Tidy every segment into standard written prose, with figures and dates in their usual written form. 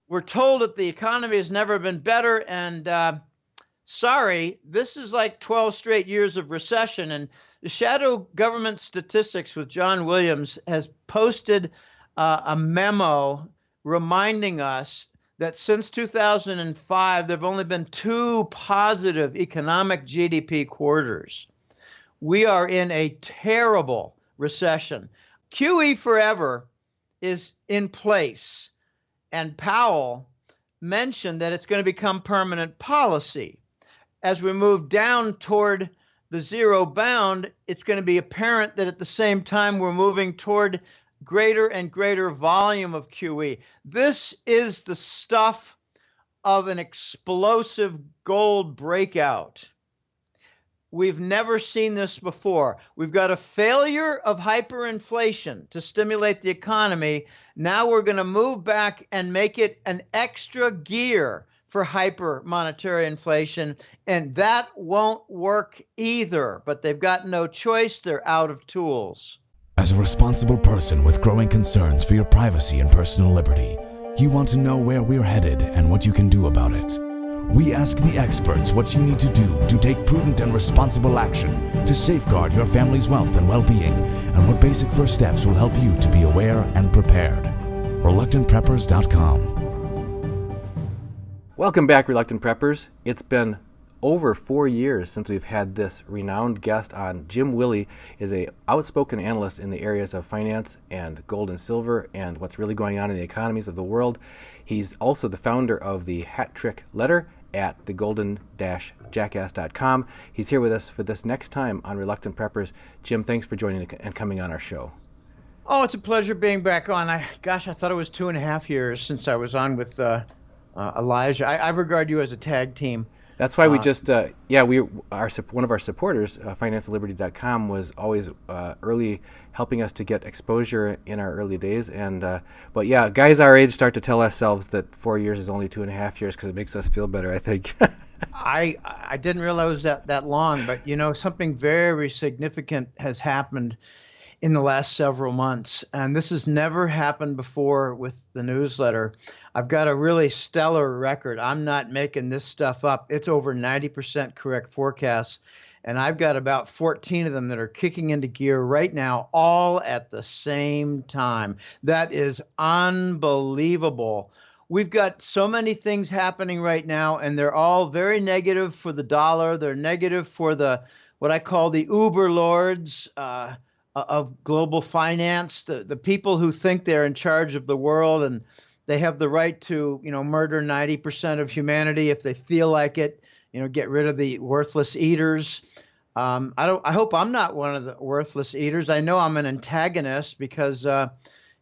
we're told that the economy has never been better, and sorry, this is like 12 straight years of recession. And the Shadow Government Statistics with John Williams has posted a memo reminding us that since 2005, there have only been two positive economic GDP quarters. We are in a terrible recession. QE forever is in place, and Powell mentioned that it's going to become permanent policy. As we move down toward the zero bound, it's going to be apparent that at the same time we're moving toward greater and greater volume of QE. This is the stuff of an explosive gold breakout. We've never seen this before. We've got a failure of hyperinflation to stimulate the economy. Now we're going to move back and make it an extra gear for hyper monetary inflation, and that won't work either. But they've got no choice. They're out of tools. As a responsible person with growing concerns for your privacy and personal liberty, you want to know where we're headed and what you can do about it. We ask the experts what you need to do to take prudent and responsible action to safeguard your family's wealth and well-being, and what basic first steps will help you to be aware and prepared. ReluctantPreppers.com. Welcome back, Reluctant Preppers. It's been over 4 years since we've had this renowned guest on. Jim Willie is an outspoken analyst in the areas of finance and gold and silver and what's really going on in the economies of the world. He's also the founder of the Hat Trick Letter at thegolden-jackass.com. He's here with us for this next time on Reluctant Preppers. Jim, thanks for joining and coming on our show. Oh, it's a pleasure being back on. I thought it was 2.5 years since I was on with Elijah. I regard you as a tag team. That's why we just, one of our supporters, FinanceLiberty.com, was always early helping us to get exposure in our early days. But yeah, guys our age start to tell ourselves that 4 years is only 2.5 years because it makes us feel better, I think. I didn't realize that long, but something very significant has happened in the last several months, and this has never happened before with the newsletter. I've got a really stellar record. I'm not making this stuff up. It's over 90% correct forecasts, and I've got about 14 of them that are kicking into gear right now, all at the same time. That is unbelievable. We've got so many things happening right now, and they're all very negative for the dollar. They're negative for what I call the Uber lords of global finance, the people who think they're in charge of the world and they have the right to, murder 90% of humanity if they feel like it, get rid of the worthless eaters. I hope I'm not one of the worthless eaters. I know I'm an antagonist because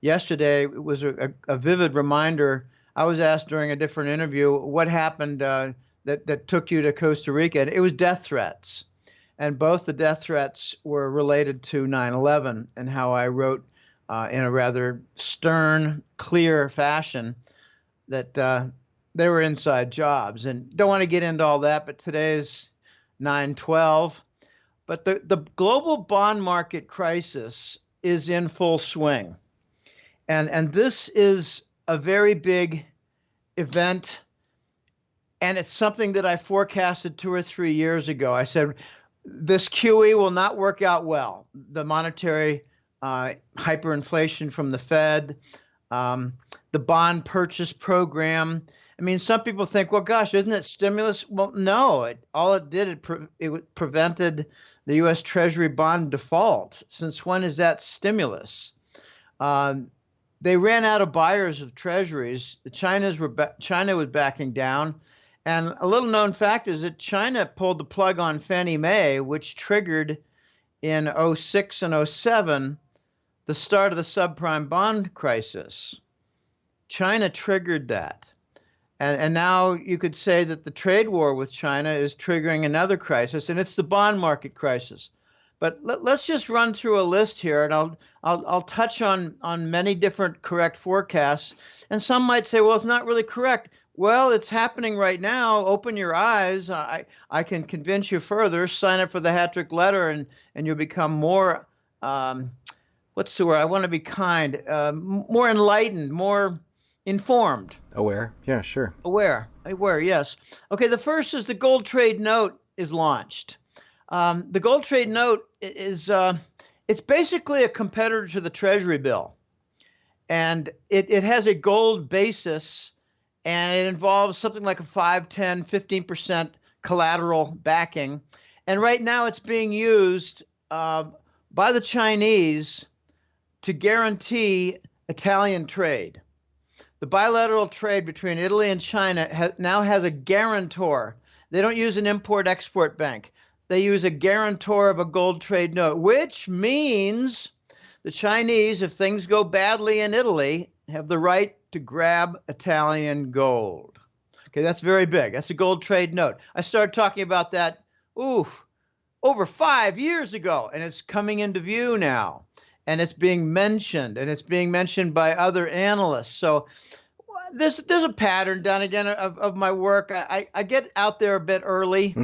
yesterday it was a vivid reminder. I was asked during a different interview, what happened that took you to Costa Rica? And it was death threats. And both the death threats were related to 9/11 and how I wrote in a rather stern, clear fashion that they were inside jobs. And don't want to get into all that, but today's 9/12. But the global bond market crisis is in full swing. And this is a very big event. And it's something that I forecasted 2 or 3 years ago. I said, this QE will not work out well. The monetary hyperinflation from the Fed, the bond purchase program. I mean, some people think, well, gosh, isn't it stimulus? Well, no. All it did, it prevented the U.S. Treasury bond default. Since when is that stimulus? They ran out of buyers of treasuries. China was backing down. And a little known fact is that China pulled the plug on Fannie Mae, which triggered in 06 and 07 the start of the subprime bond crisis. China triggered that. And now you could say that the trade war with China is triggering another crisis, and it's the bond market crisis. But let's just run through a list here, and I'll touch on many different correct forecasts. And some might say, well, it's not really correct. Well, it's happening right now. Open your eyes. I can convince you further. Sign up for the Hat Trick Letter, and you'll become more, what's the word? I want to be kind, more enlightened, more Informed. Aware? Yeah, sure. Aware, yes. Okay, the first is the gold trade note is launched. The gold trade note is it's basically a competitor to the Treasury bill, and it has a gold basis, and it involves something like a 5, 10, 15% collateral backing. And right now it's being used by the Chinese to guarantee Italian trade. The bilateral trade between Italy and China now has a guarantor. They don't use an import-export bank. They use a guarantor of a gold trade note, which means the Chinese, if things go badly in Italy, have the right to grab Italian gold. Okay, that's very big. That's a gold trade note. I started talking about that, over 5 years ago, and it's coming into view now. And it's being mentioned, and it's being mentioned by other analysts. So there's a pattern, Don, again, of my work. I get out there a bit early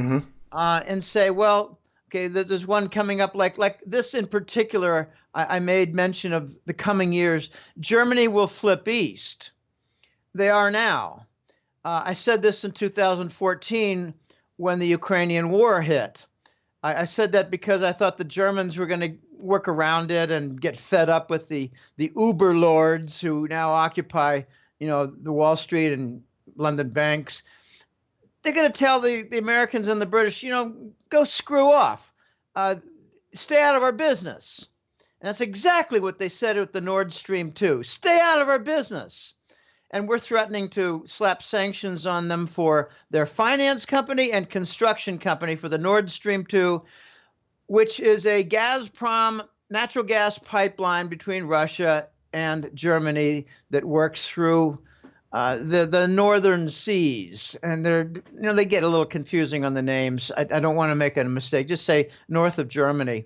and say, well, okay, there's one coming up like this in particular. I made mention of the coming years. Germany will flip east. They are now. I said this in 2014 when the Ukrainian war hit. I said that because I thought the Germans were going to work around it and get fed up with the Uber lords who now occupy, the Wall Street and London banks. They're going to tell the Americans and the British, go screw off. Stay out of our business. And that's exactly what they said with the Nord Stream 2. Stay out of our business. And we're threatening to slap sanctions on them for their finance company and construction company for the Nord Stream 2, which is a Gazprom natural gas pipeline between Russia and Germany that works through the northern seas. And they get a little confusing on the names. I don't want to make a mistake. Just say north of Germany.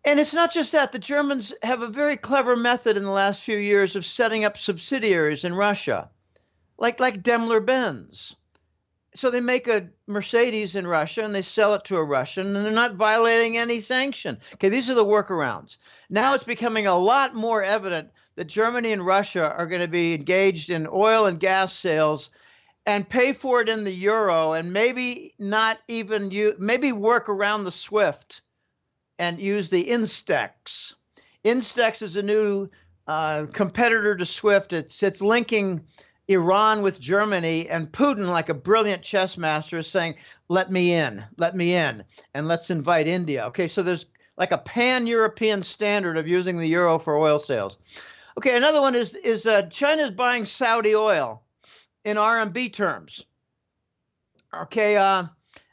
And it's not just that. The Germans have a very clever method in the last few years of setting up subsidiaries in Russia, like Daimler-Benz. So they make a Mercedes in Russia and they sell it to a Russian, and they're not violating any sanction. Okay, these are the workarounds. Now it's becoming a lot more evident that Germany and Russia are going to be engaged in oil and gas sales and pay for it in the euro, and maybe maybe work around the SWIFT and use the Instex. Instex is a new competitor to SWIFT. It's linking Iran with Germany, and Putin, like a brilliant chess master, is saying, let me in, and let's invite India. Okay, so there's like a pan-European standard of using the euro for oil sales. Okay, another one is China's buying Saudi oil in RMB terms. Okay,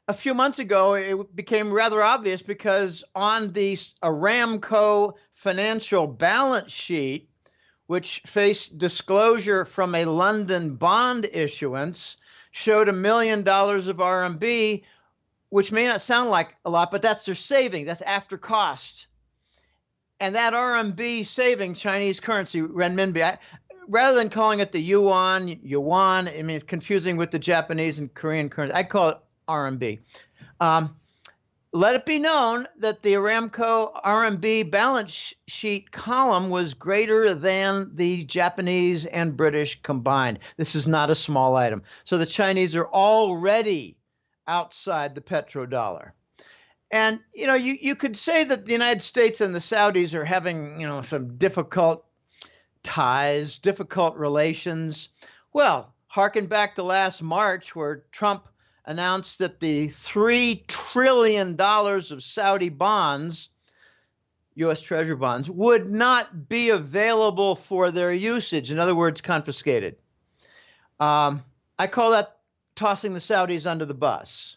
a few months ago, it became rather obvious because on the Aramco financial balance sheet, which faced disclosure from a London bond issuance, showed $1 million of RMB, which may not sound like a lot, but that's their saving. That's after cost. And that RMB saving, Chinese currency, renminbi, rather than calling it the yuan, I mean, it's confusing with the Japanese and Korean currency. I call it RMB. Let it be known that the Aramco RMB balance sheet column was greater than the Japanese and British combined. This is not a small item. So the Chinese are already outside the petrodollar. And, you could say that the United States and the Saudis are having, some difficult ties, difficult relations. Well, harken back to last March where Trump announced that the $3 trillion of Saudi bonds, U.S. Treasury bonds, would not be available for their usage. In other words, confiscated. I call that tossing the Saudis under the bus.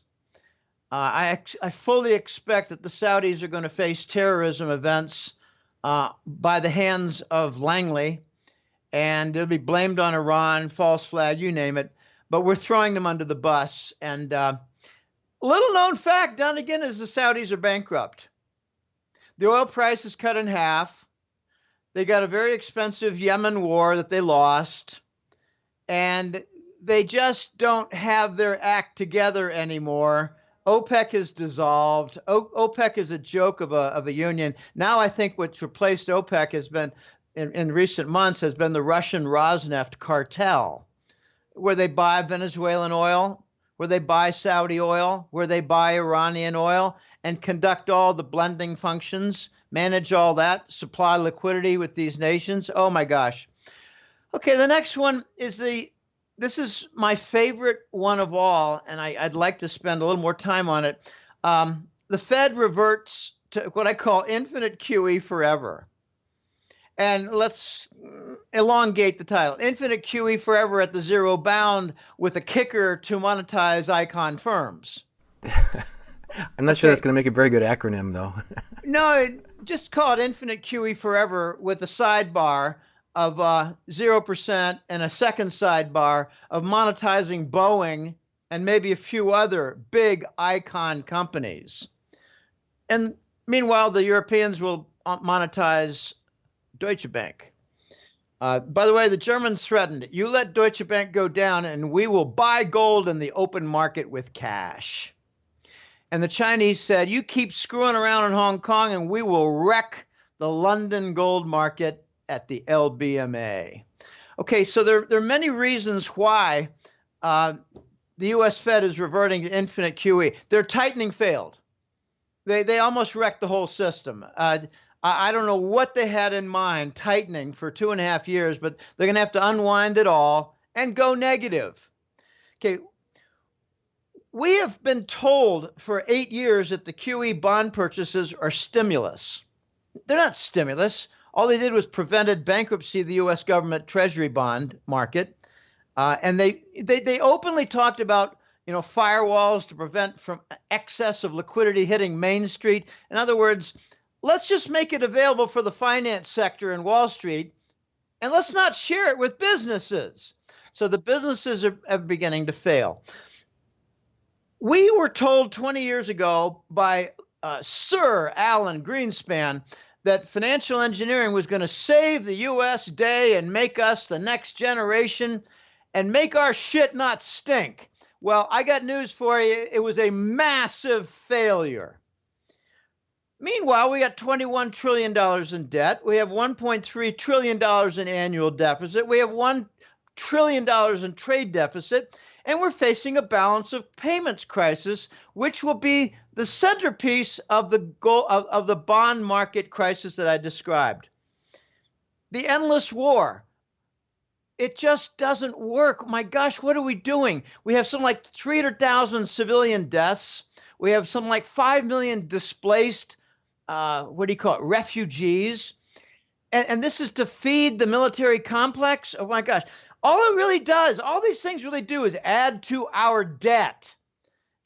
I fully expect that the Saudis are going to face terrorism events by the hands of Langley, and it'll be blamed on Iran, false flag, you name it. But we're throwing them under the bus. And little known fact, done again, is the Saudis are bankrupt. The oil price is cut in half. They got a very expensive Yemen war that they lost. And they just don't have their act together anymore. OPEC is dissolved. OPEC is a joke of a union. Now I think what's replaced OPEC has been in recent months has been the Russian Rosneft cartel, where they buy Venezuelan oil, where they buy Saudi oil, where they buy Iranian oil, and conduct all the blending functions, manage all that, supply liquidity with these nations. Oh my gosh. Okay, the next one is this is my favorite one of all, and I'd like to spend a little more time on it. The Fed reverts to what I call infinite QE forever. And let's elongate the title. Infinite QE forever at the zero bound with a kicker to monetize icon firms. I'm not sure that's going to make a very good acronym, though. No, just call it infinite QE forever with a sidebar of 0% and a second sidebar of monetizing Boeing and maybe a few other big icon companies. And meanwhile, the Europeans will monetize Deutsche Bank. By the way, the Germans threatened, you let Deutsche Bank go down and we will buy gold in the open market with cash. And the Chinese said, you keep screwing around in Hong Kong and we will wreck the London gold market at the LBMA. Okay, so there are many reasons why the U.S. Fed is reverting to infinite QE. Their tightening failed. They almost wrecked the whole system. I don't know what they had in mind tightening for 2.5 years, but they're going to have to unwind it all and go negative. Okay, we have been told for 8 years that the QE bond purchases are stimulus. They're not stimulus. All they did was prevented bankruptcy of the U.S. government Treasury bond market. And they openly talked about firewalls to prevent from excess of liquidity hitting Main Street. In other words, let's just make it available for the finance sector in Wall Street, and let's not share it with businesses. So the businesses are beginning to fail. We were told 20 years ago by Sir Alan Greenspan that financial engineering was going to save the U.S. day and make us the next generation and make our shit not stink. Well, I got news for you. It was a massive failure. Meanwhile, we got $21 trillion in debt. We have $1.3 trillion in annual deficit. We have $1 trillion in trade deficit. And we're facing a balance of payments crisis, which will be the centerpiece of the bond market crisis that I described. The endless war. It just doesn't work. My gosh, what are we doing? We have something like 300,000 civilian deaths. We have something like 5 million displaced, refugees. And this is to feed the military complex? Oh my gosh. All it really does, all these things really do is add to our debt.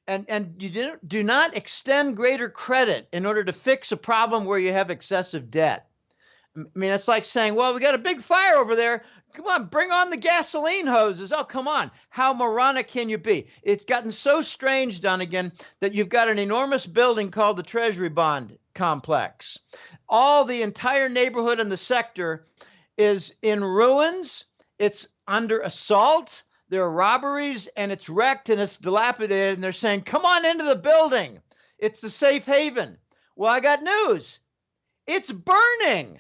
And you do not extend greater credit in order to fix a problem where you have excessive debt. I mean, it's like saying, well, we got a big fire over there. Come on, bring on the gasoline hoses. Oh, come on. How moronic can you be? It's gotten so strange, Dunnigan, that you've got an enormous building called the Treasury bond complex. All the entire neighborhood in the sector is in ruins. It's under assault. There are robberies, and it's wrecked, and it's dilapidated, and they're saying, come on into the building. It's the safe haven. Well, I got news. It's burning.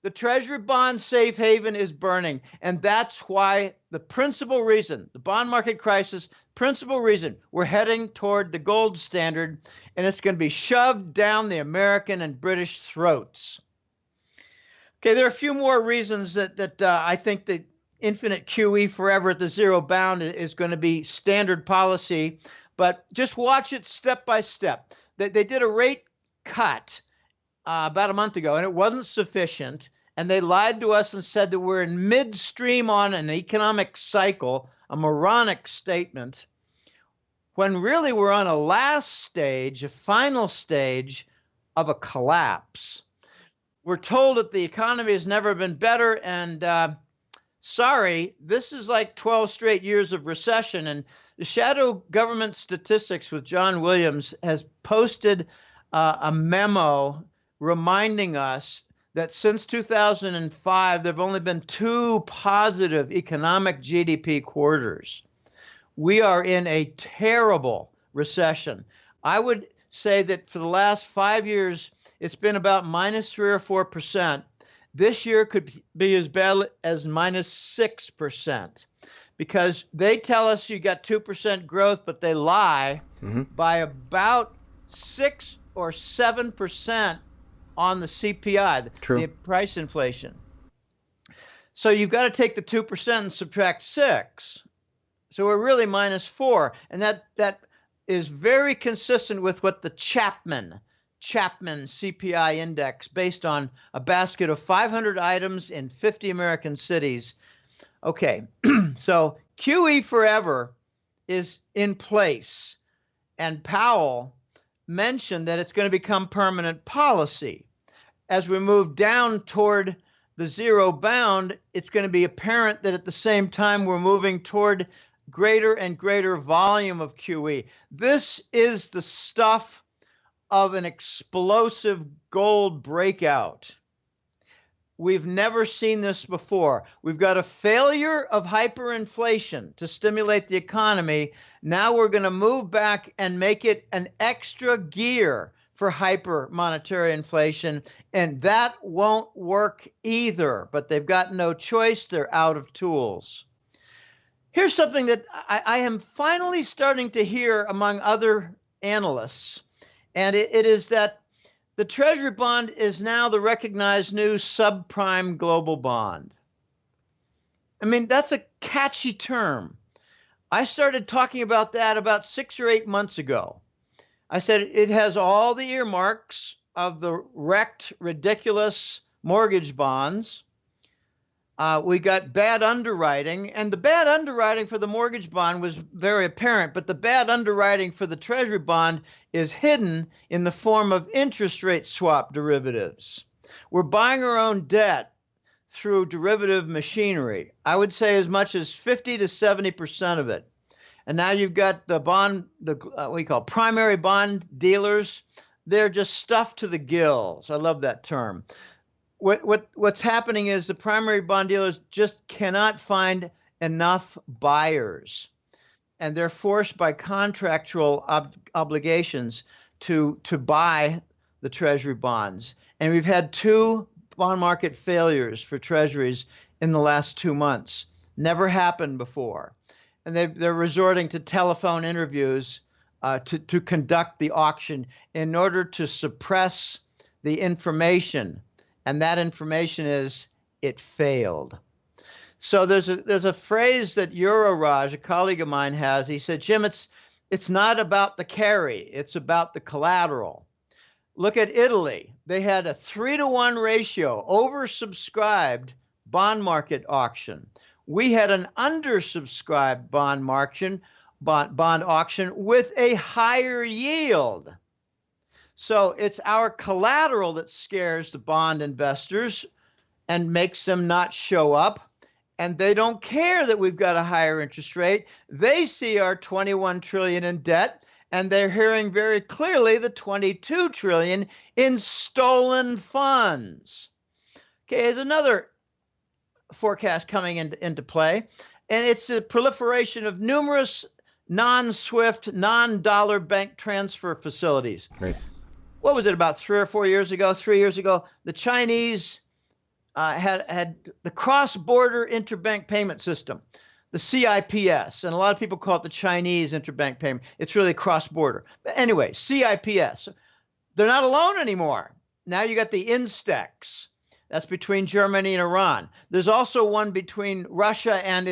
The Treasury bond safe haven is burning, and that's why the principal reason, the bond market crisis, principal reason we're heading toward the gold standard, and it's going to be shoved down the American and British throats. Okay, there are a few more reasons that I think that infinite QE forever at the zero bound is going to be standard policy, but just watch it step by step. They did a rate cut about a month ago, and it wasn't sufficient. And they lied to us and said that we're in midstream on an economic cycle, a moronic statement, when really we're on a last stage, a final stage of a collapse. We're told that the economy has never been better, and sorry, this is like 12 straight years of recession. And the Shadow Government Statistics with John Williams has posted a memo reminding us that since 2005, there have only been 2 positive economic GDP quarters. We are in a terrible recession. I would say that for the last 5 years, it's been about -3 or 4%. This year could be as bad as -6%, because they tell us you got 2% growth, but they lie by about 6 or 7% on the CPI, the price inflation. So you've got to take the 2% and subtract 6. So we're really -4. And that is very consistent with what the Chapman CPI index, based on a basket of 500 items in 50 American cities. Okay, so QE forever is in place. And Powell mentioned that it's going to become permanent policy. As we move down toward the zero bound, it's going to be apparent that at the same time we're moving toward greater and greater volume of QE. This is the stuff of an explosive gold breakout. We've never seen this before. We've got a failure of hyperinflation to stimulate the economy. Now we're going to move back and make it an extra gear for hyper monetary inflation, and that won't work either. But they've got no choice. They're out of tools. Here's something that I am finally starting to hear among other analysts, and it is that the Treasury bond is now the recognized new subprime global bond. I mean, that's a catchy term. I started talking about that about 6 or 8 months ago. I said it has all the earmarks of the wrecked, ridiculous mortgage bonds. We got bad underwriting, and the bad underwriting for the mortgage bond was very apparent, but the bad underwriting for the Treasury bond is hidden in the form of interest rate swap derivatives. We're buying our own debt through derivative machinery. I would say as much as 50 to 70% of it. And now you've got the bond, what we call primary bond dealers. They're just stuffed to the gills. I love that term. What's happening is the primary bond dealers just cannot find enough buyers, and they're forced by contractual obligations to buy the Treasury bonds. And we've had 2 bond market failures for Treasuries in the last 2 months. Never happened before. And they're resorting to telephone interviews to conduct the auction in order to suppress the information. And that information is, it failed. So there's a phrase that Euroraj, a colleague of mine, has. He said, Jim, it's not about the carry, it's about the collateral. Look at Italy. They had a 3-to-1 ratio, oversubscribed bond market auction. We had an undersubscribed bond auction with a higher yield. So it's our collateral that scares the bond investors and makes them not show up. And they don't care that we've got a higher interest rate. They see our 21 trillion in debt, and they're hearing very clearly the 22 trillion in stolen funds. Okay, there's another forecast coming into play, and it's the proliferation of numerous non-SWIFT, non-dollar bank transfer facilities. Right. What was it, about 3 or 4 years ago, 3 years ago, the Chinese had the cross-border interbank payment system, the CIPS, and a lot of people call it the Chinese interbank payment. It's really cross-border. But anyway, CIPS, they're not alone anymore. Now you got the Instex. That's between Germany and Iran. There's also one between Russia and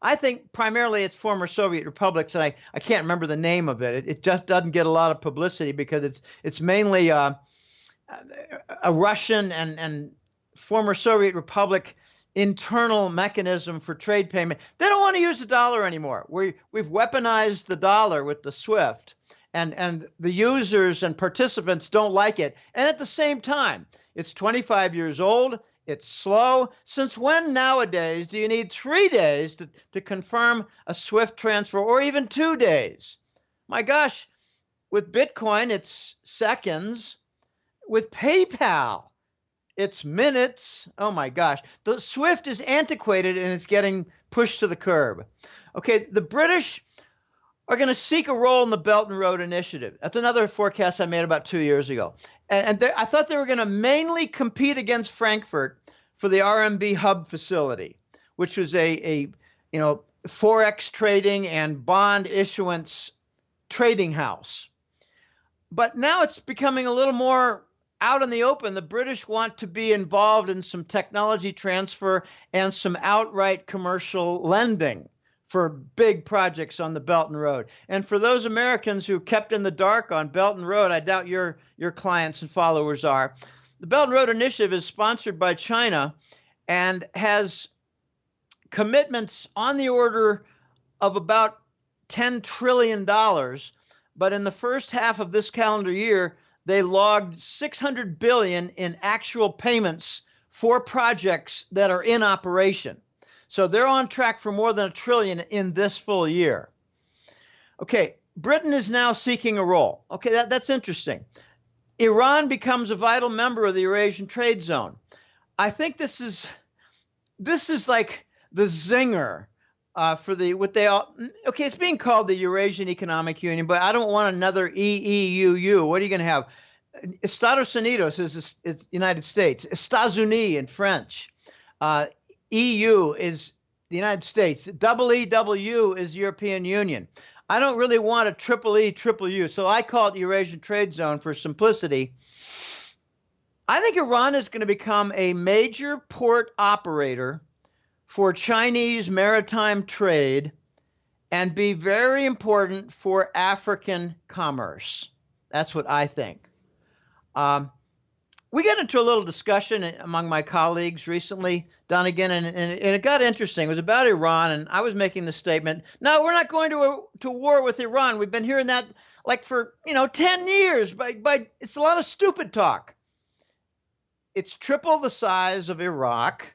I think primarily it's former Soviet republics, and I can't remember the name of it. It just doesn't get a lot of publicity because it's mainly a Russian and former Soviet republic internal mechanism for trade payment. They don't want to use the dollar anymore. We've weaponized the dollar with the SWIFT, and the users and participants don't like it. And at the same time, it's 25 years old. It's slow. Since when nowadays do you need 3 days to confirm a SWIFT transfer, or even 2 days? My gosh, with Bitcoin, it's seconds. With PayPal, it's minutes. Oh my gosh. The SWIFT is antiquated and it's getting pushed to the curb. Okay, the British are going to seek a role in the Belt and Road Initiative. That's another forecast I made about 2 years ago. And I thought they were going to mainly compete against Frankfurt for the RMB hub facility, which was a forex trading and bond issuance trading house. But now it's becoming a little more out in the open. The British want to be involved in some technology transfer and some outright commercial lending for big projects on the Belt and Road. And for those Americans who kept in the dark on Belt and Road, I doubt your clients and followers are. The Belt and Road Initiative is sponsored by China and has commitments on the order of about $10 trillion. But in the first half of this calendar year, they logged $600 billion in actual payments for projects that are in operation. So they're on track for more than $1 trillion in this full year. Okay, Britain is now seeking a role. Okay, that's interesting. Iran becomes a vital member of the Eurasian trade zone. I think this is like the zinger for it's being called the Eurasian Economic Union, but I don't want another EEUU. What are you going to have? Estados Unidos is the United States. États-Unis in French. EU is the United States. EEW is European Union. I don't really want a triple U, so I call it the Eurasian Trade Zone for simplicity. I think Iran is going to become a major port operator for Chinese maritime trade and be very important for African commerce. That's what I think. We got into a little discussion among my colleagues recently, Donegan, and it got interesting. It was about Iran, and I was making the statement, no, we're not going to war with Iran. We've been hearing that like for 10 years, but it's a lot of stupid talk. It's triple the size of Iraq,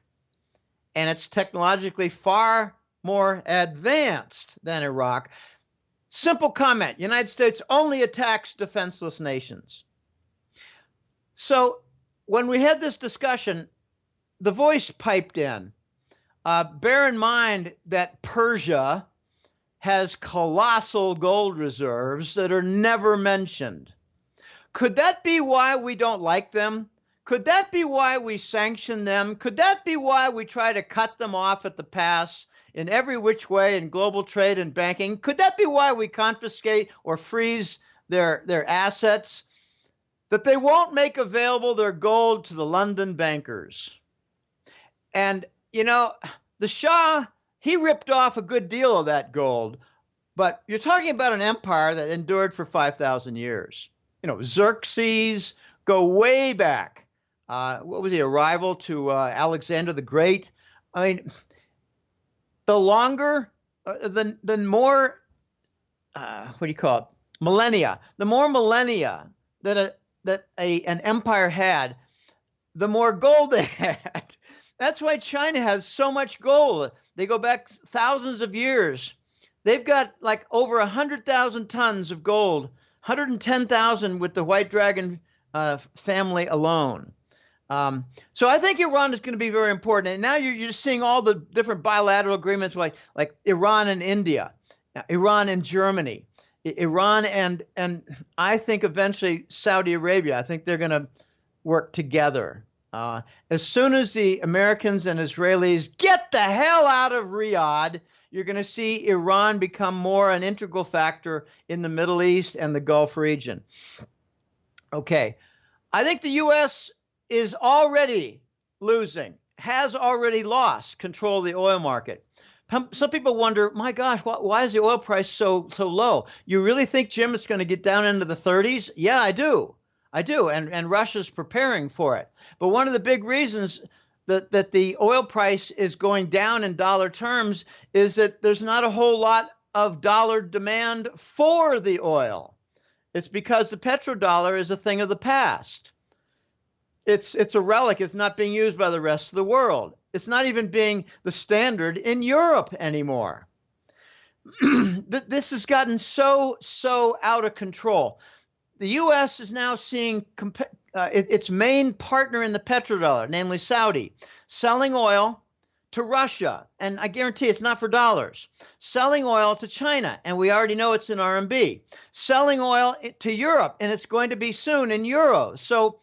and it's technologically far more advanced than Iraq. Simple comment: United States only attacks defenseless nations. So when we had this discussion, the voice piped in. Bear in mind that Persia has colossal gold reserves that are never mentioned. Could that be why we don't like them? Could that be why we sanction them? Could that be why we try to cut them off at the pass in every which way in global trade and banking? Could that be why we confiscate or freeze their assets? That they won't make available their gold to the London bankers. And, the Shah, he ripped off a good deal of that gold, but you're talking about an empire that endured for 5,000 years. Xerxes, go way back. What was he, a rival to Alexander the Great? I mean, the longer, the more, millennia. The more millennia that an empire had, the more gold they had. That's why China has so much gold. They go back thousands of years. They've got like over 100,000 tons of gold, 110,000 with the White Dragon family alone. So I think Iran is going to be very important. And now you're just seeing all the different bilateral agreements like Iran and India, Iran and Germany, Iran and I think eventually Saudi Arabia. I think they're going to work together. As soon as the Americans and Israelis get the hell out of Riyadh, you're going to see Iran become more an integral factor in the Middle East and the Gulf region. Okay. I think the U.S. is already losing, has already lost control of the oil market. Some people wonder, my gosh, why is the oil price so low? You really think, Jim, it's going to get down into the 30s? Yeah, I do. And Russia's preparing for it. But one of the big reasons that the oil price is going down in dollar terms is that there's not a whole lot of dollar demand for the oil. It's because the petrodollar is a thing of the past. It's a relic. It's not being used by the rest of the world. It's not even being the standard in Europe anymore. This has gotten so out of control. The U.S. is now seeing its main partner in the petrodollar, namely Saudi, selling oil to Russia. And I guarantee it's not for dollars. Selling oil to China, and we already know it's in RMB. Selling oil to Europe, and it's going to be soon in euros. So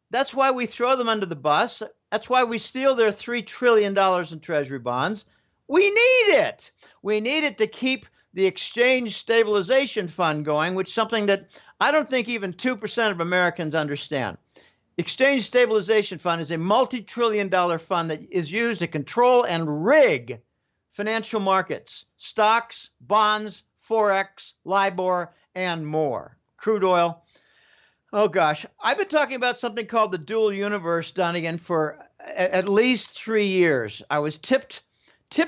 that's why we throw them under the bus. That's why we steal their $3 trillion in Treasury bonds. We need it. We need it to keep the exchange stabilization fund going, which is something that I don't think even 2% of Americans understand. Exchange stabilization fund is a multi-trillion-dollar fund that is used to control and rig financial markets, stocks, bonds, Forex, LIBOR, and more. Crude oil. Oh gosh, I've been talking about something called the dual universe, Dunnigan, for at least 3 years. I was tipped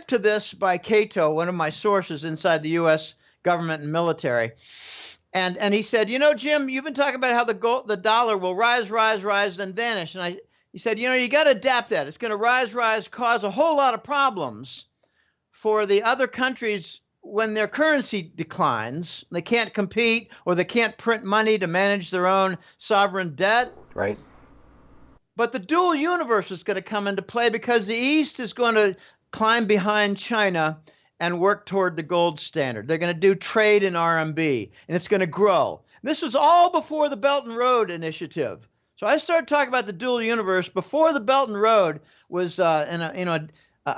to this by Cato, one of my sources inside the U.S. government and military. And he said, Jim, you've been talking about how the dollar will rise, then vanish. And he said, you got to adapt that. It's going to rise, cause a whole lot of problems for the other countries when their currency declines. They can't compete, or they can't print money to manage their own sovereign debt. Right. But the dual universe is going to come into play because the East is going to climb behind China and work toward the gold standard. They're going to do trade in RMB, and it's going to grow. This was all before the Belt and Road Initiative. So I started talking about the dual universe before the Belt and Road was a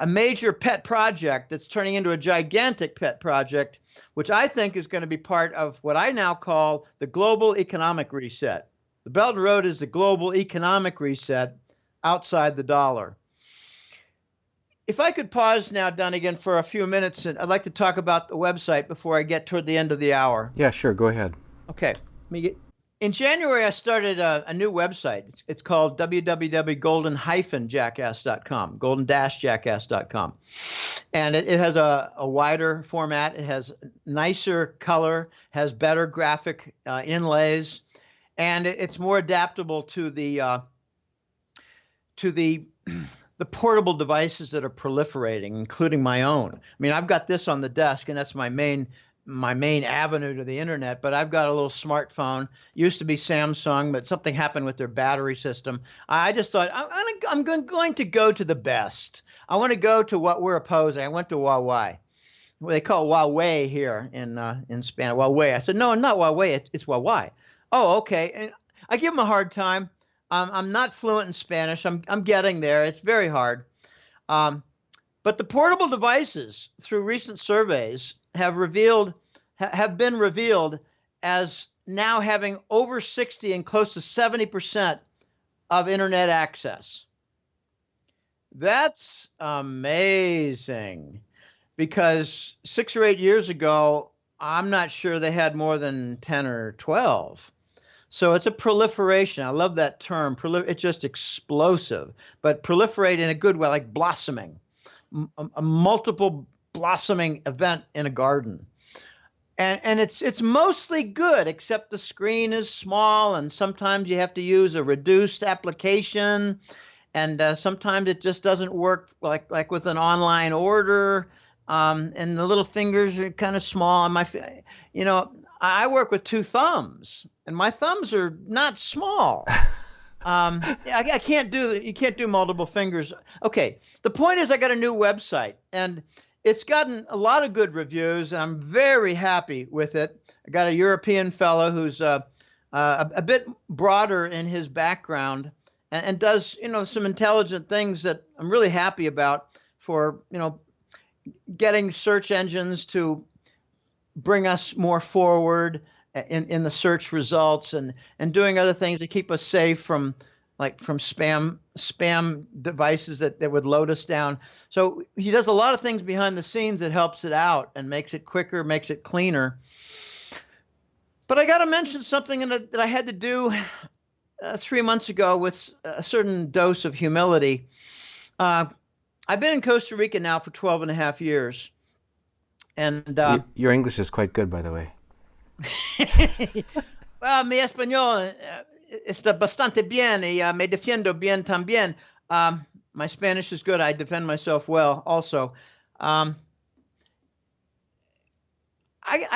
major pet project that's turning into a gigantic pet project, which I think is going to be part of what I now call the global economic reset. The Belt and Road is the global economic reset outside the dollar. If I could pause now, Dunnigan, for a few minutes, and I'd like to talk about the website before I get toward the end of the hour. Yeah, sure. Go ahead. Okay. In January, I started a new website. It's called www.golden-jackass.com, golden-jackass.com. And it has a wider format. It has nicer color, has better graphic inlays, and it's more adaptable to the portable devices that are proliferating, including my own. I mean, I've got this on the desk, and that's my main avenue to the internet, but I've got a little smartphone. Used to be Samsung, but something happened with their battery system. I just thought, I'm going to go to the best. I want to go to what we're opposing. I went to Huawei. Well, they call it Huawei here in Spanish. Huawei. I said, no, not Huawei. It's Huawei. Oh, okay. And I give them a hard time. I'm not fluent in Spanish. I'm getting there. It's very hard. But the portable devices, through recent surveys, have been revealed as now having over 60 and close to 70% of internet access. That's amazing, because 6 or 8 years ago, I'm not sure they had more than 10 or 12. So it's a proliferation. I love that term. It's just explosive, but proliferate in a good way, like blossoming, a multiple blossoming event in a garden. And it's mostly good, except the screen is small, and sometimes you have to use a reduced application, and sometimes it just doesn't work like with an online order, and the little fingers are kind of small. And I work with 2 thumbs, and my thumbs are not small. You can't do multiple fingers. Okay, the point is I got a new website, and it's gotten a lot of good reviews, and I'm very happy with it. I got a European fellow who's a bit broader in his background and does some intelligent things that I'm really happy about for getting search engines to bring us more forward in the search results, and doing other things to keep us safe from spam devices that would load us down. So he does a lot of things behind the scenes that helps it out and makes it quicker, makes it cleaner. But I got to mention something that I had to do 3 months ago with a certain dose of humility. I've been in Costa Rica now for 12 and a half years. And your English is quite good, by the way. Well, mi español está bastante bien, y me defiendo bien también. My Spanish is good. I defend myself well also. I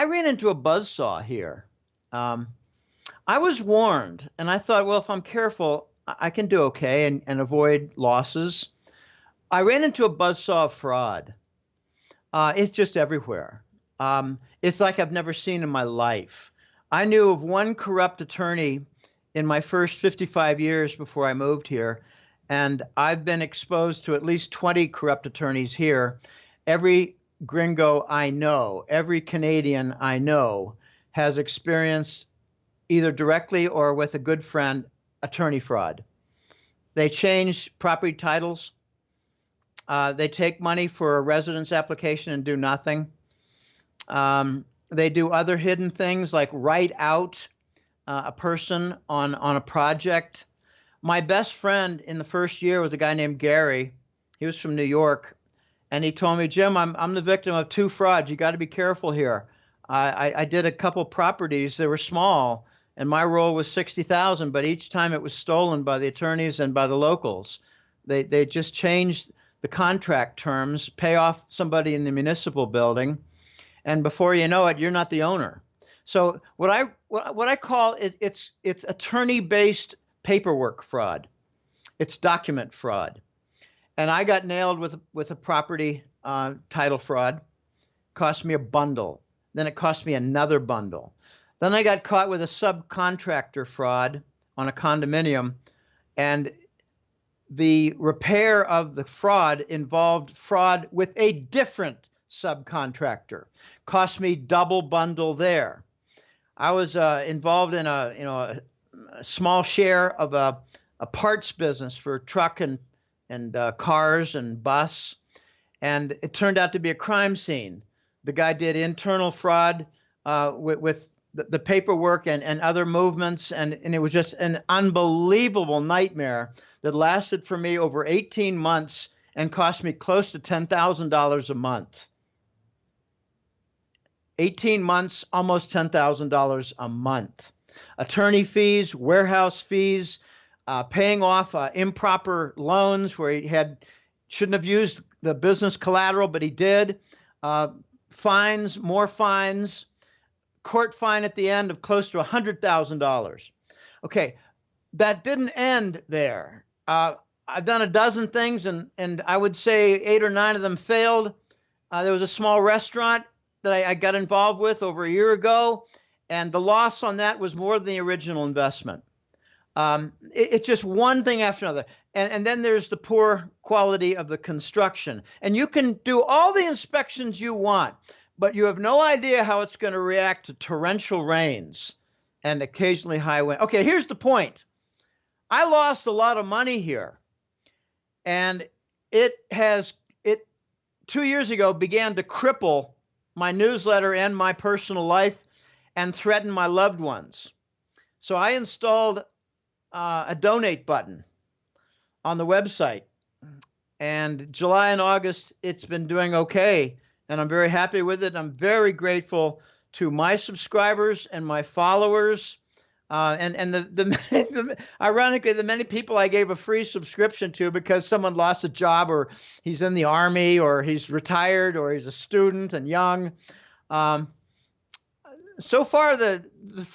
ran into a buzzsaw here. I was warned, and I thought, well, if I'm careful, I can do okay and avoid losses. I ran into a buzzsaw fraud. It's just everywhere. It's like I've never seen in my life. I knew of one corrupt attorney in my first 55 years before I moved here, And I've been exposed to at least 20 corrupt attorneys here. Every gringo I know, every Canadian I know has experienced either directly or with a good friend attorney fraud. They change property titles. They take money for a residence application and do nothing. They do other hidden things like write out a person on a project. My best friend in the first year was a guy named Gary. He was from New York. And he told me, Jim, I'm the victim of 2 frauds. You got to be careful here. I did a couple properties. They were small, and my role was $60,000. But each time it was stolen by the attorneys and by the locals. They just changed the contract terms, pay off somebody in the municipal building, and before you know it, you're not the owner. So what I call it's attorney-based paperwork fraud. It's document fraud. And I got nailed with a property title fraud. Cost me a bundle. Then it cost me another bundle. Then I got caught with a subcontractor fraud on a condominium, and the repair of the fraud involved fraud with a different subcontractor. Cost me double bundle there. I was involved in a small share of a parts business for truck and cars and bus, and it turned out to be a crime scene. The guy did internal fraud with the paperwork and other movements, and it was just an unbelievable nightmare that lasted for me over 18 months and cost me close to $10,000 a month. 18 months, almost $10,000 a month. Attorney fees, warehouse fees, paying off improper loans where he shouldn't have used the business collateral, but he did. Fines, more fines, court fine at the end of close to $100,000. Okay, that didn't end there. I've done a dozen things, and I would say 8 or 9 of them failed. There was a small restaurant that I got involved with over a year ago, and the loss on that was more than the original investment. It's just one thing after another. And then there's the poor quality of the construction. And you can do all the inspections you want, but you have no idea how it's going to react to torrential rains and occasionally high wind. Okay, here's the point. I lost a lot of money here. And it 2 years ago began to cripple my newsletter and my personal life and threaten my loved ones. So I installed a donate button on the website, and July and August it's been doing okay, and I'm very happy with it. I'm very grateful to my subscribers and my followers, and ironically the many people I gave a free subscription to because someone lost a job, or he's in the army, or he's retired, or he's a student and young. So far the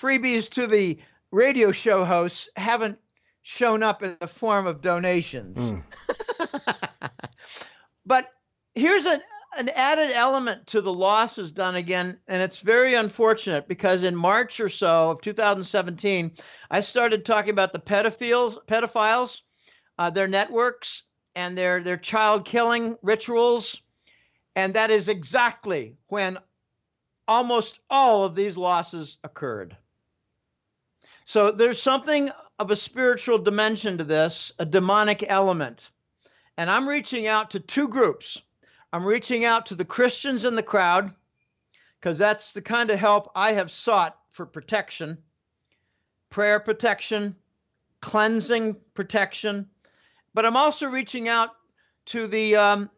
freebies to the radio show hosts haven't shown up in the form of donations. But here's an added element to the losses done again, and it's very unfortunate because in March or so of 2017, I started talking about the pedophiles, their networks, and their child killing rituals, and that is exactly when almost all of these losses occurred. So there's something of a spiritual dimension to this, a demonic element. And I'm reaching out to 2 groups. I'm reaching out to the Christians in the crowd, because that's the kind of help I have sought for protection, prayer protection, cleansing protection. But I'm also reaching out to the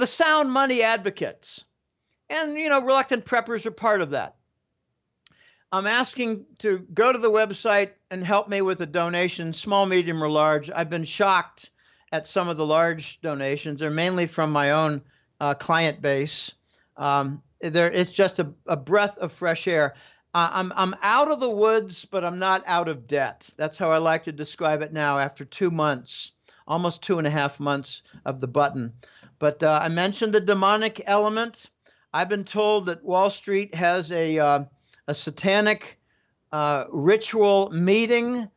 sound money advocates. And, reluctant preppers are part of that. I'm asking to go to the website and help me with a donation, small, medium, or large. I've been shocked at some of the large donations. They're mainly from my own client base. It's just a breath of fresh air. I'm out of the woods, but I'm not out of debt. That's how I like to describe it now after 2 months, almost 2.5 months of the button. But I mentioned the demonic element. I've been told that Wall Street has a satanic ritual meeting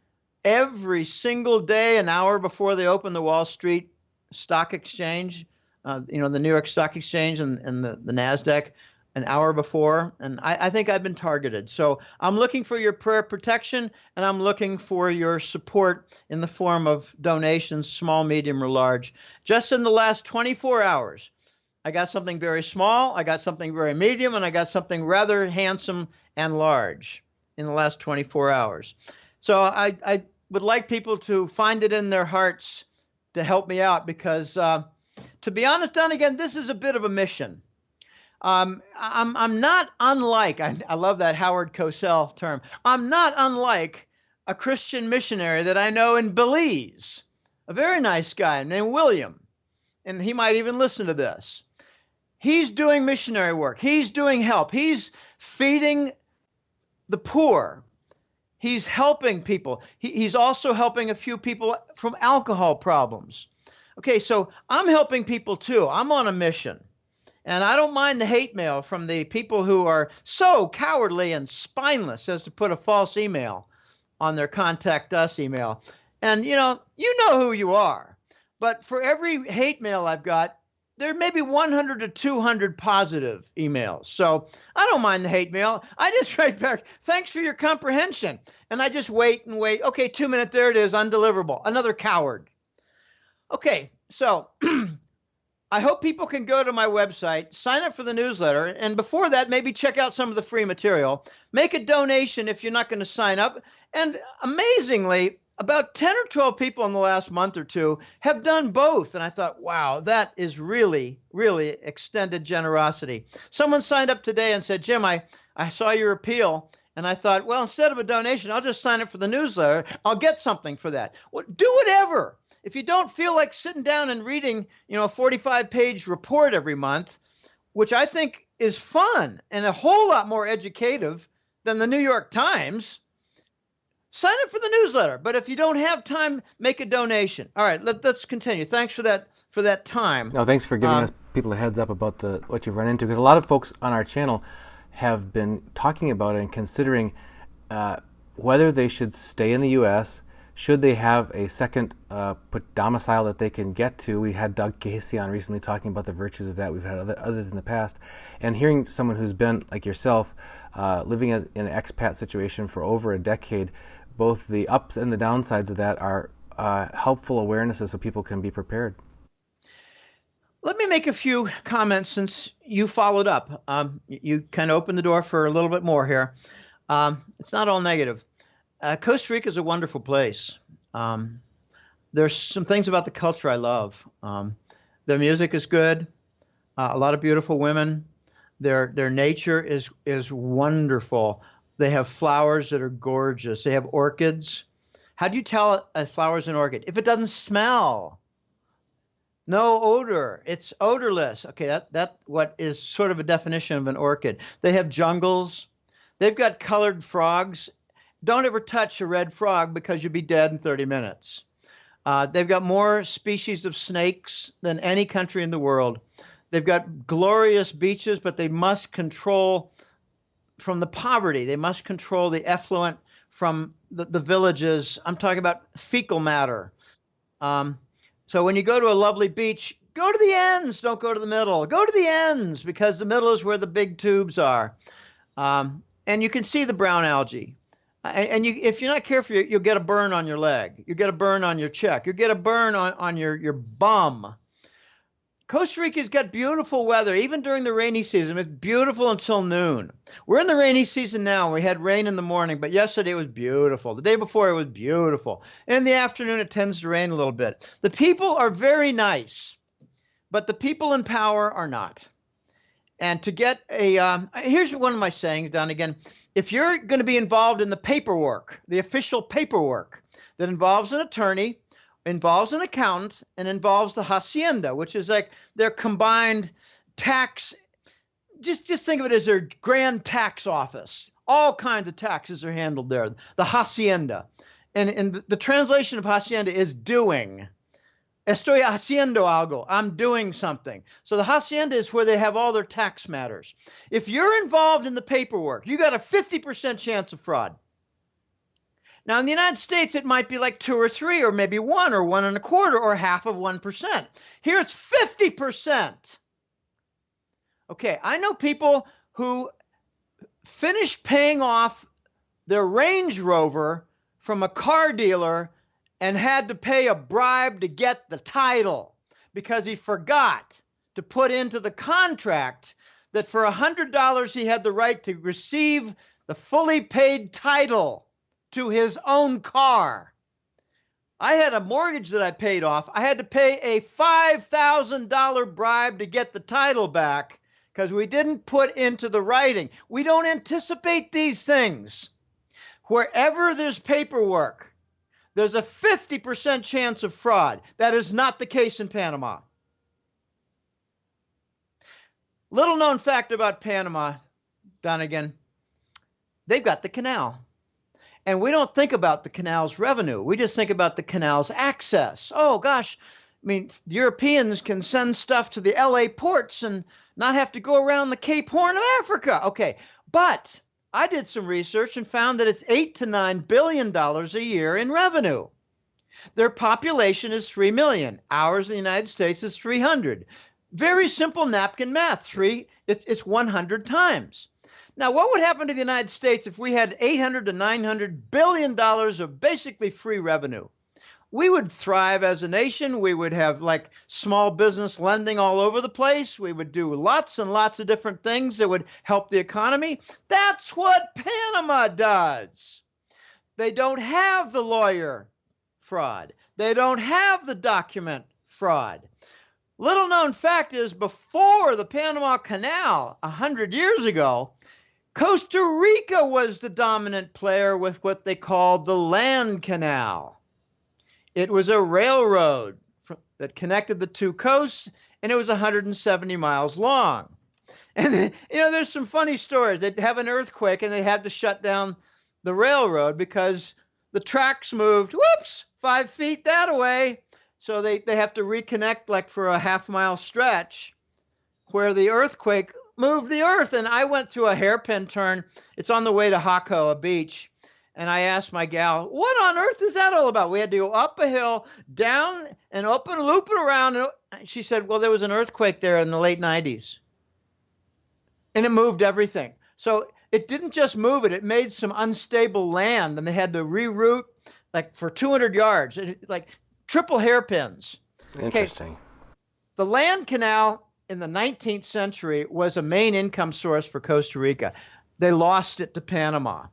every single day, an hour before they open the Wall Street Stock Exchange, the New York Stock Exchange and the NASDAQ, an hour before. And I think I've been targeted. So I'm looking for your prayer protection, and I'm looking for your support in the form of donations, small, medium, or large. Just in the last 24 hours, I got something very small, I got something very medium, and I got something rather handsome and large in the last 24 hours. So I would like people to find it in their hearts to help me out because, to be honest, Don, again, this is a bit of a mission. I'm not unlike, I love that Howard Cosell term, I'm not unlike a Christian missionary that I know in Belize, a very nice guy named William, and he might even listen to this. He's doing missionary work. He's doing help. He's feeding the poor. He's helping people. He's also helping a few people from alcohol problems. Okay, so I'm helping people too. I'm on a mission. And I don't mind the hate mail from the people who are so cowardly and spineless as to put a false email on their contact us email. And you know who you are. But for every hate mail I've got, there may be 100 to 200 positive emails. So I don't mind the hate mail. I just write back, thanks for your comprehension. And I just wait and wait. Okay, 2 minutes, there it is, undeliverable. Another coward. Okay, so I hope people can go to my website, sign up for the newsletter, and before that, maybe check out some of the free material. Make a donation if you're not going to sign up. And amazingly, about 10 or 12 people in the last month or two have done both. And I thought, wow, that is really, really extended generosity. Someone signed up today and said, Jim, I saw your appeal. And I thought, well, instead of a donation, I'll just sign up for the newsletter. I'll get something for that. Well, do whatever. If you don't feel like sitting down and reading, a 45-page report every month, which I think is fun and a whole lot more educative than the New York Times, sign up for the newsletter. But if you don't have time, make a donation. All right, let's continue. Thanks for that time. No, thanks for giving us people a heads up about what you've run into, because a lot of folks on our channel have been talking about it and considering whether they should stay in the U.S., should they have a second domicile that they can get to. We had Doug Casey on recently talking about the virtues of that. We've had others in the past. And hearing someone who's been, like yourself, living in an expat situation for over a decade, both the ups and the downsides of that are helpful awarenesses so people can be prepared. Let me make a few comments since you followed up. You kind of opened the door for a little bit more here. It's not all negative. Costa Rica is a wonderful place. There's some things about the culture I love. Their music is good. A lot of beautiful women. Their nature is wonderful. They have flowers that are gorgeous. They have orchids. How do you tell a flower's an orchid? If it doesn't smell. No odor. It's odorless. Okay, that what is sort of a definition of an orchid. They have jungles. They've got colored frogs. Don't ever touch a red frog because you'll be dead in 30 minutes. They've got more species of snakes than any country in the world. They've got glorious beaches, but they must control from the poverty. They must control the effluent from the villages. I'm talking about fecal matter. So when you go to a lovely beach, go to the ends. Don't go to the middle. Go to the ends because the middle is where the big tubes are. And you can see the brown algae. And if you're not careful, you'll get a burn on your leg. You'll get a burn on your cheek. You'll get a burn on your bum. Costa Rica's got beautiful weather, even during the rainy season. It's beautiful until noon. We're in the rainy season now. We had rain in the morning, but yesterday it was beautiful. The day before it was beautiful. In the afternoon, it tends to rain a little bit. The people are very nice, but the people in power are not. And to get here's one of my sayings, Don, again. If you're going to be involved in the paperwork, the official paperwork that involves an attorney, involves an accountant, and involves the hacienda, which is like their combined tax, just think of it as their grand tax office. All kinds of taxes are handled there. The hacienda. And the translation of hacienda is doing. Estoy haciendo algo. I'm doing something. So the hacienda is where they have all their tax matters. If you're involved in the paperwork, you got a 50% chance of fraud. Now, in the United States, it might be like 2 or 3, or maybe 1 or 1.25 or half of 1%. Here it's 50%. Okay, I know people who finished paying off their Range Rover from a car dealer and had to pay a bribe to get the title because he forgot to put into the contract that for $100 he had the right to receive the fully paid title to his own car. I had a mortgage that I paid off. I had to pay a $5,000 bribe to get the title back because we didn't put into the writing. We don't anticipate these things. Wherever there's paperwork, there's a 50% chance of fraud. That is not the case in Panama. Little known fact about Panama, Donegan, they've got the canal. And we don't think about the canal's revenue. We just think about the canal's access. Oh, gosh, I mean, Europeans can send stuff to the LA ports and not have to go around the Cape Horn of Africa. Okay, but I did some research and found that it's $8 to $9 billion a year in revenue. Their population is 3 million. Ours in the United States is 300. Very simple napkin math. It's 100 times. Now, what would happen to the United States if we had $800 to $900 billion of basically free revenue? We would thrive as a nation. We would have like small business lending all over the place. We would do lots and lots of different things that would help the economy. That's what Panama does. They don't have the lawyer fraud. They don't have the document fraud. Little known fact is, before the Panama Canal 100 years ago, Costa Rica was the dominant player with what they called the land canal. It was a railroad that connected the two coasts, and it was 170 miles long. And, there's some funny stories. They'd have an earthquake, and they had to shut down the railroad because the tracks moved, 5 feet that way. So they have to reconnect like for a half-mile stretch where the earthquake moved the earth. And I went through a hairpin turn. It's on the way to Jaco, a beach. And I asked my gal, what on earth is that all about? We had to go up a hill, down, and loop it around. And she said, well, there was an earthquake there in the late 90s. And it moved everything. So it didn't just move it. It made some unstable land, and they had to reroute like for 200 yards, like triple hairpins. Interesting. Okay. The land canal in the 19th century was a main income source for Costa Rica. They lost it to Panama.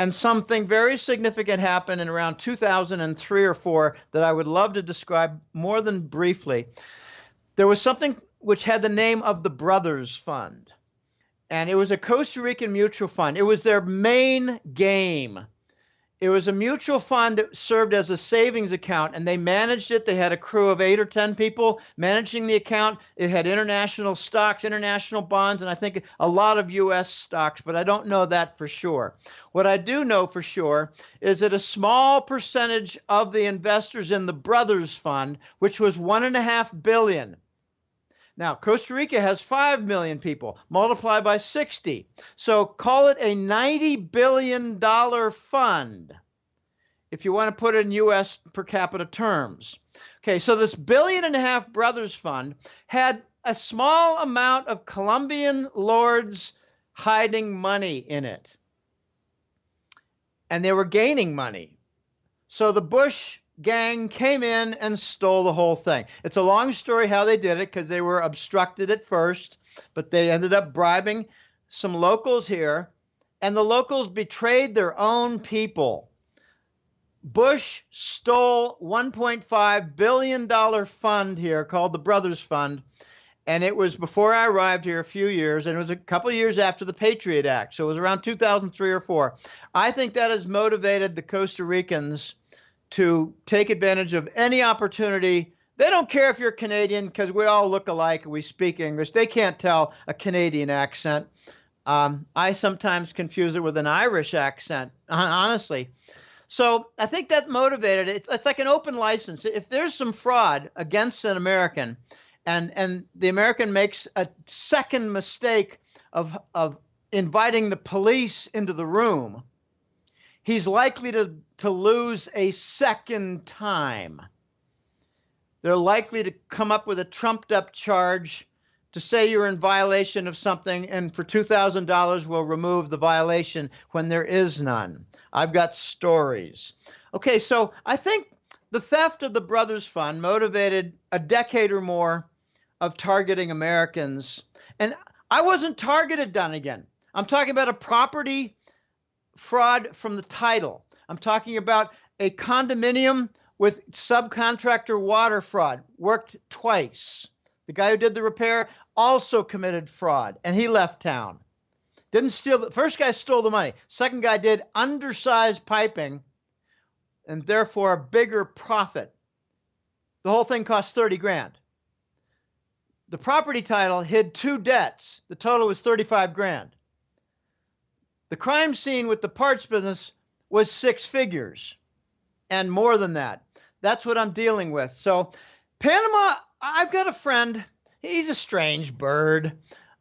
And something very significant happened in around 2003 or 4 that I would love to describe more than briefly. There was something which had the name of the Brothers Fund. And it was a Costa Rican mutual fund. It was their main game. It was a mutual fund that served as a savings account, and they managed it. They had a crew of 8 or 10 people managing the account. It had international stocks, international bonds, and I think a lot of U.S. stocks, but I don't know that for sure. What I do know for sure is that a small percentage of the investors in the Brothers Fund, which was $1.5 billion. Now, Costa Rica has 5 million people, multiply by 60. So call it a $90 billion fund, if you want to put it in U.S. per capita terms. Okay, so this $1.5 billion Brothers Fund had a small amount of Colombian lords hiding money in it. And they were gaining money. So the Bush gang came in and stole the whole thing. It's a long story how they did it, because they were obstructed at first, but they ended up bribing some locals here, and the locals betrayed their own people. Bush stole $1.5 billion fund here called the Brothers Fund, and it was before I arrived here a few years, and it was a couple of years after the Patriot Act, so it was around 2003 or 4. I think that has motivated the Costa Ricans to take advantage of any opportunity. They don't care if you're Canadian, because we all look alike and we speak English. They can't tell a Canadian accent. I sometimes confuse it with an Irish accent, honestly. So I think that motivated it. It's like an open license. If there's some fraud against an American, and the American makes a second mistake of inviting the police into the room, he's likely to lose a second time. They're likely to come up with a trumped up charge to say you're in violation of something, and for $2,000 we'll remove the violation when there is none. I've got stories. Okay, so I think the theft of the Brothers Fund motivated a decade or more of targeting Americans. And I wasn't targeted, Dunnigan. I'm talking about a property fraud from the title. I'm talking about a condominium with subcontractor water fraud, worked twice. The guy who did the repair also committed fraud, and he left town. Didn't steal. The first guy stole the money. Second guy did undersized piping, and therefore a bigger profit. The whole thing cost 30 grand. The property title hid two debts. The total was 35 grand. The crime scene with the parts business was 6 figures and more than that. That's what I'm dealing with. So Panama, I've got a friend. He's a strange bird.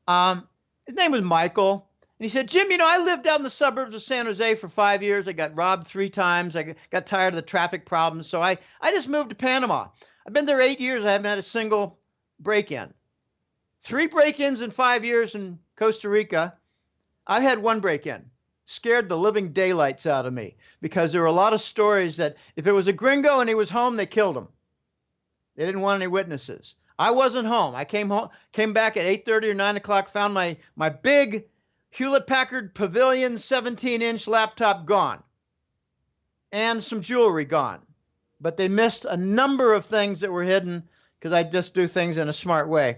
His name was Michael. And he said, Jim, I lived out in the suburbs of San Jose for 5 years. I got robbed 3 times. I got tired of the traffic problems. So I just moved to Panama. I've been there 8 years. I haven't had a single break-in. 3 break-ins in 5 years in Costa Rica. I had 1 break-in. Scared the living daylights out of me because there were a lot of stories that if it was a gringo and he was home, they killed him. They didn't want any witnesses. I wasn't home. I came back at 8:30 or 9 o'clock, found my big Hewlett-Packard Pavilion 17-inch laptop gone and some jewelry gone. But they missed a number of things that were hidden because I just do things in a smart way.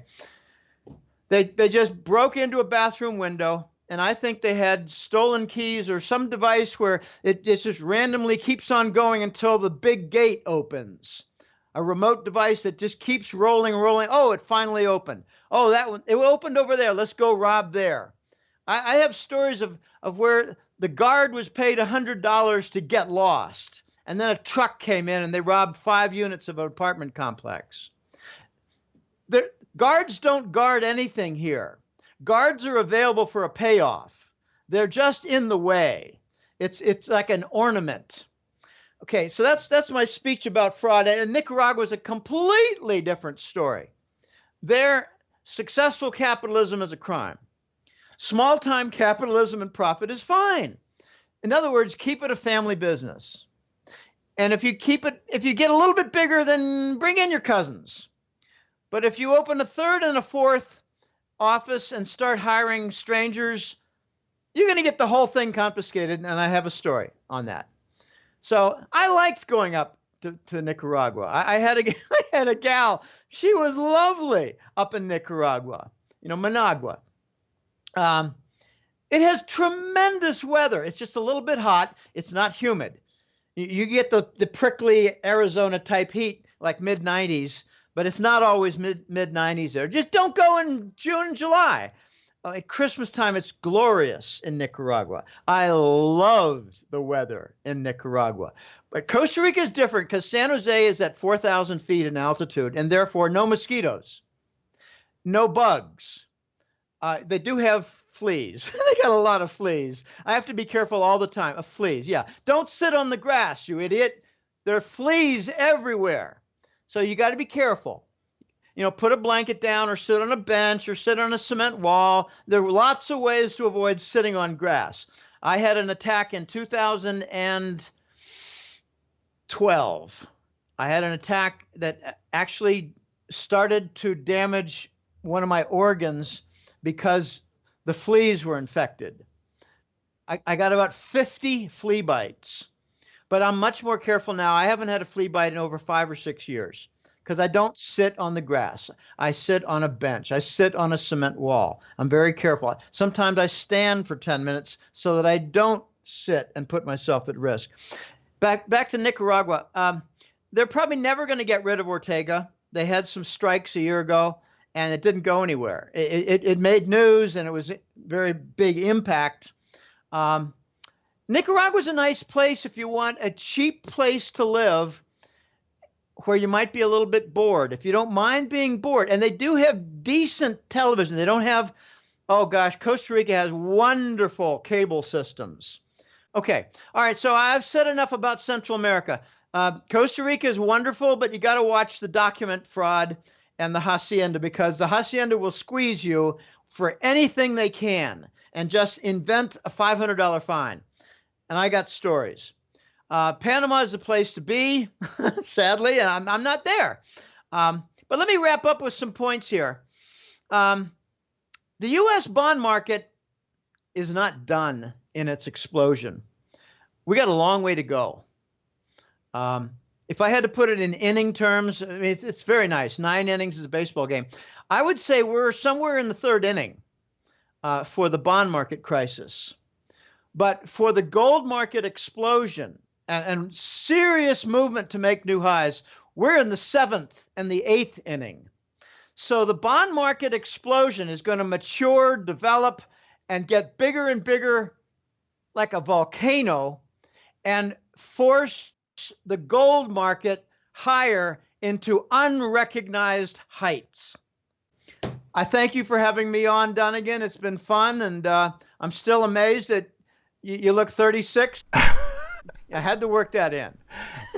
They just broke into a bathroom window, and I think they had stolen keys or some device where it just randomly keeps on going until the big gate opens. A remote device that just keeps rolling. Oh, it finally opened. Oh, that one, it opened over there. Let's go rob there. I have stories of where the guard was paid $100 to get lost, and then a truck came in and they robbed 5 units of an apartment complex. Guards don't guard anything here. Guards are available for a payoff. They're just in the way. It's like an ornament. Okay, so that's my speech about fraud. And Nicaragua is a completely different story. Their successful capitalism is a crime. Small-time capitalism and profit is fine. In other words, keep it a family business. And if you get a little bit bigger, then bring in your cousins. But if you open a 3rd and a 4th office and start hiring strangers, you're going to get the whole thing confiscated, and I have a story on that. So I liked going up to Nicaragua. I had a gal. She was lovely up in Nicaragua, Managua. It has tremendous weather. It's just a little bit hot. It's not humid. You get the prickly Arizona type heat, like mid-90s, but it's not always mid-90s there. Just don't go in June and July. At Christmas time, it's glorious in Nicaragua. I loved the weather in Nicaragua. But Costa Rica is different because San Jose is at 4,000 feet in altitude, and therefore no mosquitoes, no bugs. They do have fleas. They got a lot of fleas. I have to be careful all the time of fleas. Yeah, don't sit on the grass, you idiot. There are fleas everywhere. So you got to be careful. Put a blanket down or sit on a bench or sit on a cement wall. There are lots of ways to avoid sitting on grass. I had an attack in 2012. I had an attack that actually started to damage one of my organs because the fleas were infected. I got about 50 flea bites, but I'm much more careful now. I haven't had a flea bite in over 5 or 6 years. Because I don't sit on the grass. I sit on a bench. I sit on a cement wall. I'm very careful. Sometimes I stand for 10 minutes so that I don't sit and put myself at risk. Back to Nicaragua. They're probably never going to get rid of Ortega. They had some strikes a year ago, and it didn't go anywhere. It made news, and it was a very big impact. Nicaragua's a nice place if you want a cheap place to live where you might be a little bit bored, if you don't mind being bored. And they do have decent television. They don't have, oh gosh, Costa Rica has wonderful cable systems. Okay. All right. So I've said enough about Central America. Costa Rica is wonderful, but you got to watch the document fraud and the hacienda, because the hacienda will squeeze you for anything they can and just invent a $500 fine. And I got stories. Panama is the place to be, sadly, and I'm not there. But let me wrap up with some points here. The U.S. bond market is not done in its explosion. We got a long way to go. If I had to put it in inning terms, I mean, it's very nice. 9 innings is a baseball game. I would say we're somewhere in the 3rd inning for the bond market crisis. But for the gold market explosion and serious movement to make new highs, we're in the 7th and the 8th inning. So the bond market explosion is going to mature, develop, and get bigger and bigger like a volcano and force the gold market higher into unrecognized heights. I thank you for having me on, Dunnigan. It's been fun, and I'm still amazed that you look 36. I had to work that in.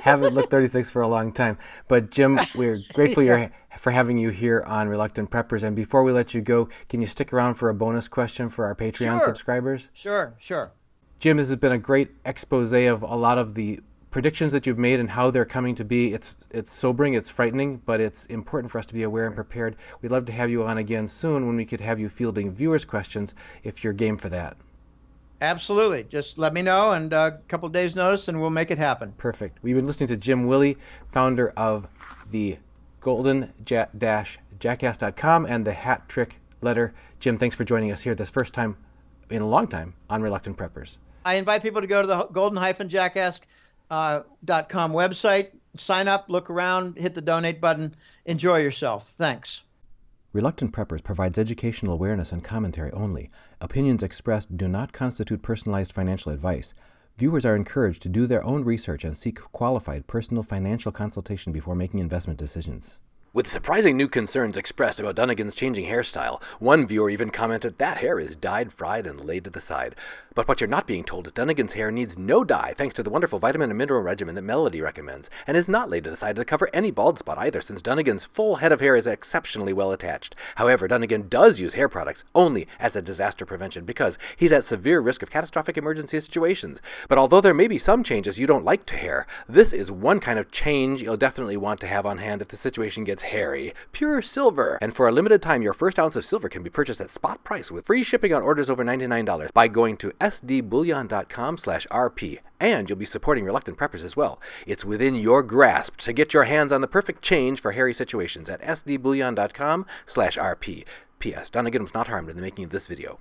Haven't looked 36 for a long time. But Jim, we're grateful for having you here on Reluctant Preppers. And before we let you go, can you stick around for a bonus question for our Patreon subscribers? Sure. Jim, this has been a great expose of a lot of the predictions that you've made and how they're coming to be. It's sobering, it's frightening, but it's important for us to be aware and prepared. We'd love to have you on again soon when we could have you fielding viewers' questions if you're game for that. Absolutely. Just let me know, and a couple of days' notice, and we'll make it happen. Perfect. We've been listening to Jim Willie, founder of the golden-jackass.com and the Hat Trick Letter. Jim, thanks for joining us here this first time in a long time on Reluctant Preppers. I invite people to go to the golden-jackass.com website, sign up, look around, hit the donate button. Enjoy yourself. Thanks. Reluctant Preppers provides educational awareness and commentary only. Opinions expressed do not constitute personalized financial advice. Viewers are encouraged to do their own research and seek qualified personal financial consultation before making investment decisions. With surprising new concerns expressed about Dunnigan's changing hairstyle, one viewer even commented that hair is dyed, fried, and laid to the side. But what you're not being told is Dunnigan's hair needs no dye thanks to the wonderful vitamin and mineral regimen that Melody recommends, and is not laid to the side to cover any bald spot either, since Dunnigan's full head of hair is exceptionally well attached. However, Dunnigan does use hair products only as a disaster prevention because he's at severe risk of catastrophic emergency situations. But although there may be some changes you don't like to hair, this is one kind of change you'll definitely want to have on hand if the situation gets hairy. Pure silver. And for a limited time, your first ounce of silver can be purchased at spot price with free shipping on orders over $99 by going to sdbullion.com/rp. And you'll be supporting Reluctant Preppers as well. It's within your grasp to get your hands on the perfect change for hairy situations at sdbullion.com/rp. P.S. Dunnigan was not harmed in the making of this video.